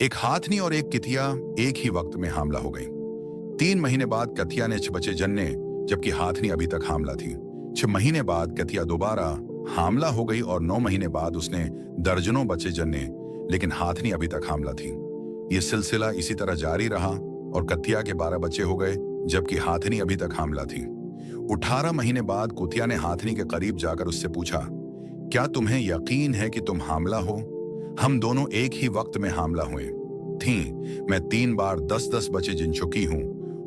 एक हाथनी और एक कथिया एक ही वक्त में हामला हो गई। 3 महीने बाद कथिया ने 6 बच्चे जन्ने, जबकि हाथनी अभी तक हामला थी। 6 महीने बाद कथिया दोबारा हामला हो गई और 9 महीने बाद उसने दर्जनों बच्चे जन्ने, लेकिन हाथनी अभी तक हामला थी। ये सिलसिला इसी तरह जारी रहा और कथिया के 12 बच्चे हो गए, जबकि हाथनी अभी तक हामला थी। 18 महीने बाद कुतिया ने हाथनी के करीब जाकर उससे पूछा, क्या तुम्हें यकीन है कि तुम हामला हो? हम दोनों एक ही वक्त में हामला हुए थी। मैं 3 बार 10-10 बच्चे जिन चुकी हूं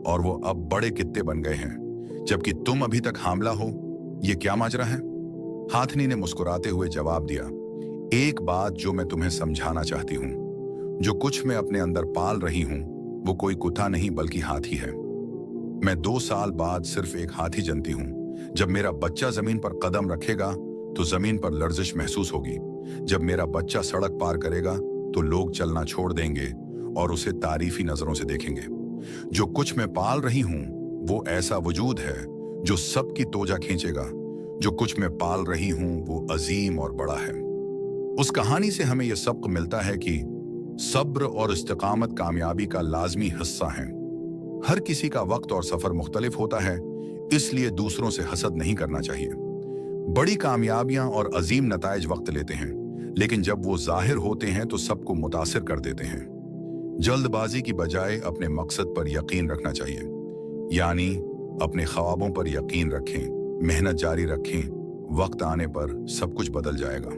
और वो अब बड़े कित्ते बन गए हैं, जबकि तुम अभी तक हामला हो। ये क्या माजरा है? हाथनी ने मुस्कुराते हुए जवाब दिया, एक बात जो मैं तुम्हें समझाना चाहती हूँ। जो कुछ मैं अपने अंदर पाल रही हूँ वो कोई कुत्ता नहीं बल्कि हाथी है। मैं 2 साल बाद सिर्फ एक हाथी जनती हूँ। जब मेरा बच्चा जमीन पर कदम रखेगा तो जमीन पर लर्जिश महसूस होगी। जब मेरा बच्चा सड़क पार करेगा तो लोग चलना छोड़ देंगे और उसे तारीफी नजरों से देखेंगे। जो कुछ मैं पाल रही हूँ वो ऐसा वजूद है जो सबकी तोजा खींचेगा। जो कुछ मैं पाल रही हूँ वो अजीम और बड़ा है। उस कहानी से हमें यह सबक मिलता है कि सब्र और इस्तिकामत कामयाबी का लाजमी हिस्सा है। हर किसी का वक्त और सफर मुख्तलिफ होता है, इसलिए दूसरों से हसद नहीं करना चाहिए। बड़ी कामयाबियां और अजीम नताइज वक्त लेते हैं, लेकिन जब वो जाहिर होते हैं तो सबको मुतासिर कर देते हैं। जल्दबाजी की बजाय अपने मकसद पर यकीन रखना चाहिए, यानी अपने ख्वाबों पर यकीन रखें, मेहनत जारी रखें। वक्त आने पर सब कुछ बदल जाएगा।